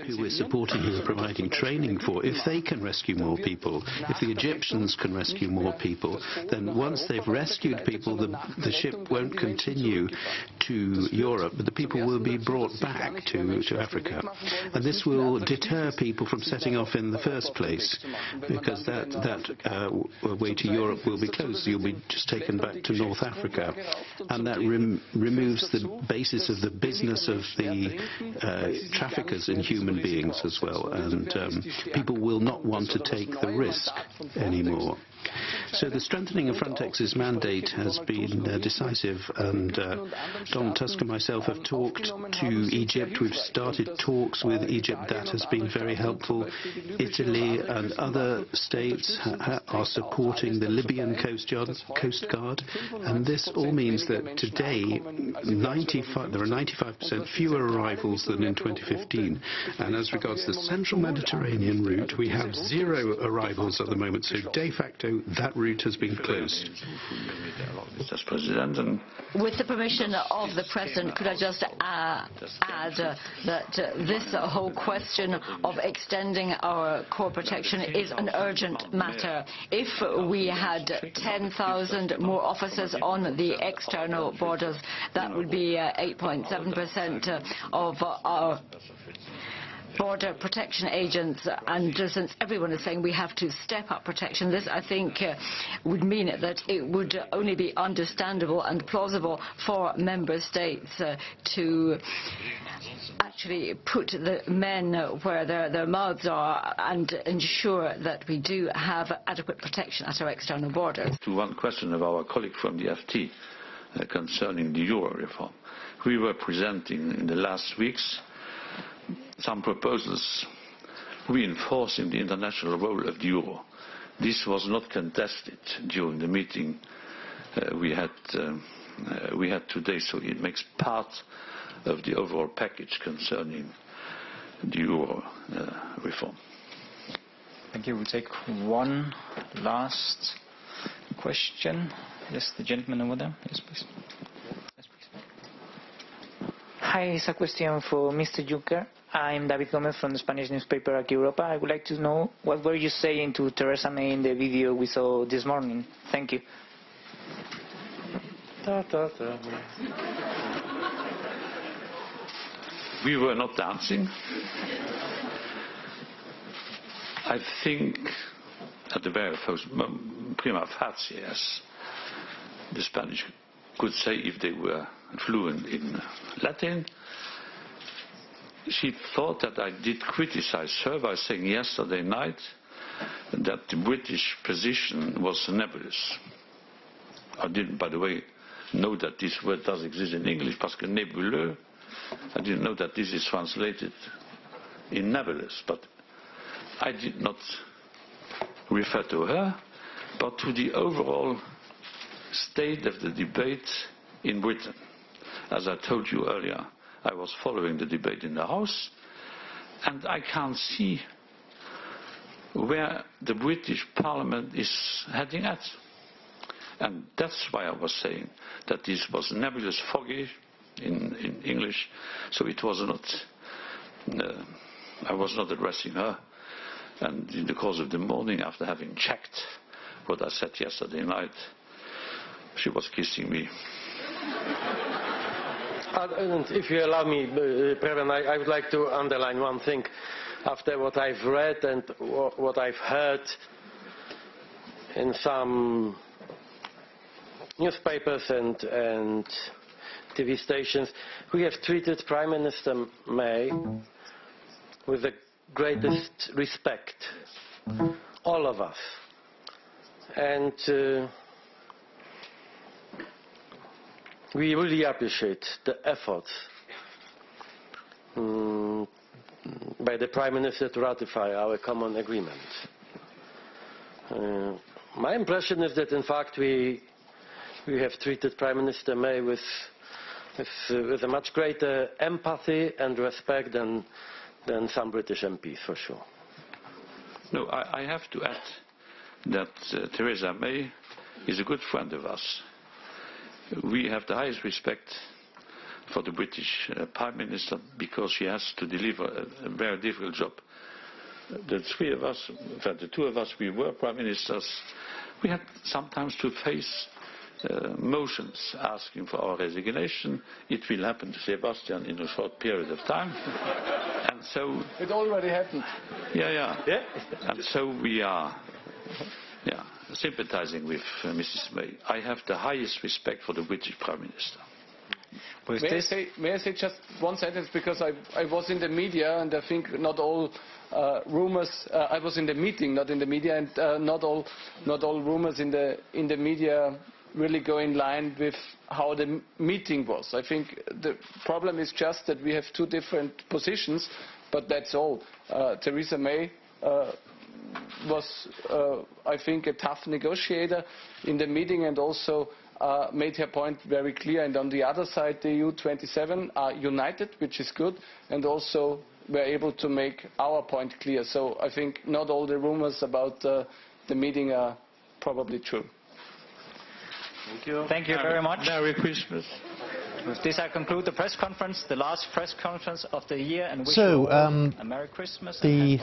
who we're supporting, who are providing training for, if they can rescue more people, if the Egyptians can rescue more people, then once they've rescued people, the ship won't continue to Europe, but the people will be brought back to Africa. And this will deter people from setting off in the first place, because that way to Europe will be closed. You'll be just taken back to North Africa, and that removes the basis of the business of the traffickers in human beings as well, and people will not want to take the risk anymore. So the strengthening of Frontex's mandate has been decisive, and Donald Tusk and myself have talked to Egypt. We've started talks with Egypt. That has been very helpful. Italy and other states are supporting the Libyan Coast Guard, and this all means that today there are 95% fewer arrivals than in 2015. And as regards the central Mediterranean route, we have 0 arrivals at the moment, so de facto that route has been closed. With the permission of the President, could I just add that this whole question of extending our core protection is an urgent matter. If we had 10,000 more officers on the external borders, that would be 8.7% of our border protection agents, and since everyone is saying we have to step up protection, this I think would mean that it would only be understandable and plausible for member states to actually put the men where their mouths are and ensure that we do have adequate protection at our external borders. To one question of our colleague from the FT concerning the Euro reform. We were presenting in the last weeks some proposals reinforcing the international role of the euro. This was not contested during the meeting we had today, so it makes part of the overall package concerning the euro reform. Thank you. We'll take one last question. Yes, the gentleman over there. Yes, please. Hi, it's a question for Mr. Juncker. I'm David Gomez from the Spanish newspaper Aquí Europa. I would like to know what were you saying to Theresa May in the video we saw this morning. Thank you. We were not dancing. I think at the very first prima facie, yes, the Spanish could say if they were fluent in Latin. She thought that I did criticize her by saying yesterday night that the British position was nebulous. I didn't, by the way, know that this word does exist in English, parce que nébuleux. I didn't know that this is translated in nebulous, but I did not refer to her, but to the overall state of the debate in Britain. As I told you earlier, I was following the debate in the House, and I can't see where the British Parliament is heading at. And that's why I was saying that this was nebulous, foggy in English, so it was not, I was not addressing her. And in the course of the morning, after having checked what I said yesterday night, she was kissing me. And if you allow me, Preben, I would like to underline one thing. After what I've read and what I've heard in some newspapers and TV stations, we have treated Prime Minister May with the greatest respect, all of us. And we really appreciate the efforts by the Prime Minister to ratify our common agreement. My impression is that in fact we have treated Prime Minister May with a much greater empathy and respect than some British MPs, for sure. No, I have to add that Theresa May is a good friend of us. We have the highest respect for the British Prime Minister because she has to deliver a very difficult job. The three of us, in fact the two of us, we were Prime Ministers. We had sometimes to face motions asking for our resignation. It will happen to Sebastian in a short period of time. And so it already happened. Yeah. And so we are sympathizing with Mrs. May. I have the highest respect for the British Prime Minister. May I say just one sentence, because I was in the media, and I think not all rumors. I was in the meeting, not in the media, and not all rumors in the media really go in line with how the meeting was. I think the problem is just that we have two different positions, but that's all. Theresa May was, I think, a tough negotiator in the meeting, and also made her point very clear. And on the other side, the EU27 are united, which is good, and also were able to make our point clear. So I think not all the rumors about the meeting are probably true. Thank you. Thank you very much. Merry Christmas. With this, I conclude the press conference, the last press conference of the year, and wish you all a Merry Christmas. The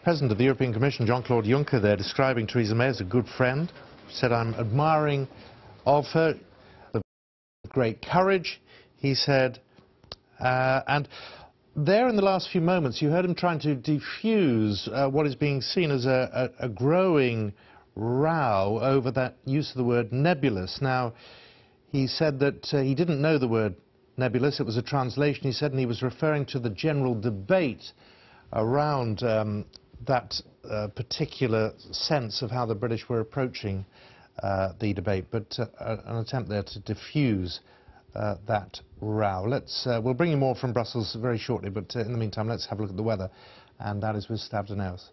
President of the European Commission, Jean-Claude Juncker, there describing Theresa May as a good friend, said, "I'm admiring of her great courage," he said, and there in the last few moments you heard him trying to defuse what is being seen as a growing row over that use of the word nebulous. Now, he said that he didn't know the word nebulous, it was a translation, he said, and he was referring to the general debate around that particular sense of how the British were approaching the debate, but an attempt there to diffuse that row. We'll bring you more from Brussels very shortly, but in the meantime, let's have a look at the weather, and that is with Stav de Nels.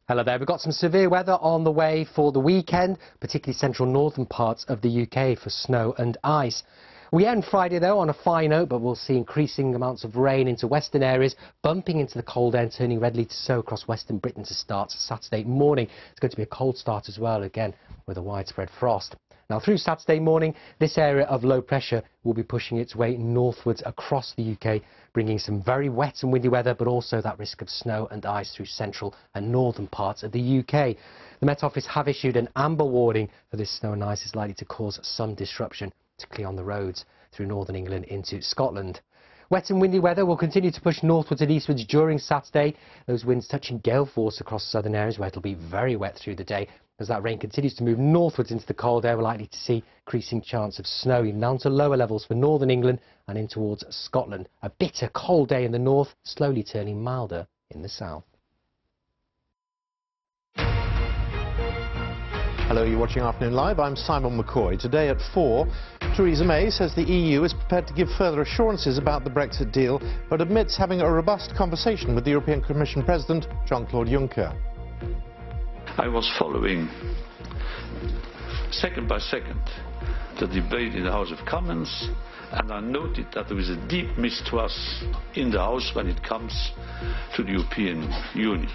Hello there. We've got some severe weather on the way for the weekend, particularly central northern parts of the UK for snow and ice. We end Friday, though, on a fine note, but we'll see increasing amounts of rain into western areas, bumping into the cold air and turning redly to sow across western Britain to start Saturday morning. It's going to be a cold start as well, again, with a widespread frost. Now, through Saturday morning, this area of low pressure will be pushing its way northwards across the UK, bringing some very wet and windy weather, but also that risk of snow and ice through central and northern parts of the UK. The Met Office have issued an amber warning for this snow and ice is likely to cause some disruption, particularly on the roads through northern England into Scotland. Wet and windy weather will continue to push northwards and eastwards during Saturday. Those winds touching gale force across southern areas where it'll be very wet through the day. As that rain continues to move northwards into the cold air, we're likely to see increasing chance of snow, even down to lower levels for northern England and in towards Scotland. A bitter cold day in the north, slowly turning milder in the south. Hello, you're watching Afternoon Live. I'm Simon McCoy. Today at 4, Theresa May says the EU is prepared to give further assurances about the Brexit deal, but admits having a robust conversation with the European Commission President, Jean-Claude Juncker. I was following, second by second, the debate in the House of Commons, and I noted that there is a deep mistrust in the House when it comes to the European Union.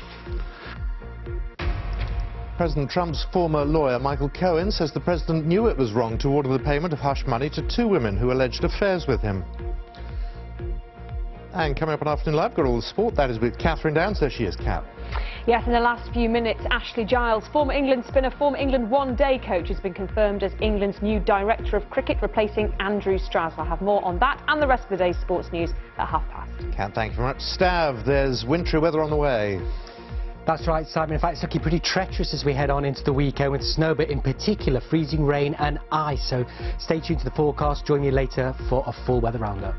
President Trump's former lawyer, Michael Cohen, says the president knew it was wrong to order the payment of hush money to 2 women who alleged affairs with him. And coming up on Afternoon Live, got all the sport. That is with Catherine Downs. There she is, Cat. Yes, in the last few minutes, Ashley Giles, former England spinner, former England one-day coach, has been confirmed as England's new director of cricket, replacing Andrew Strauss. I'll have more on that and the rest of the day's sports news at past. Cat, thank you very much. Stav, there's wintry weather on the way. That's right, Simon. In fact, it's looking pretty treacherous as we head on into the weekend with snow, but in particular freezing rain and ice. So stay tuned to the forecast. Join me later for a full weather roundup.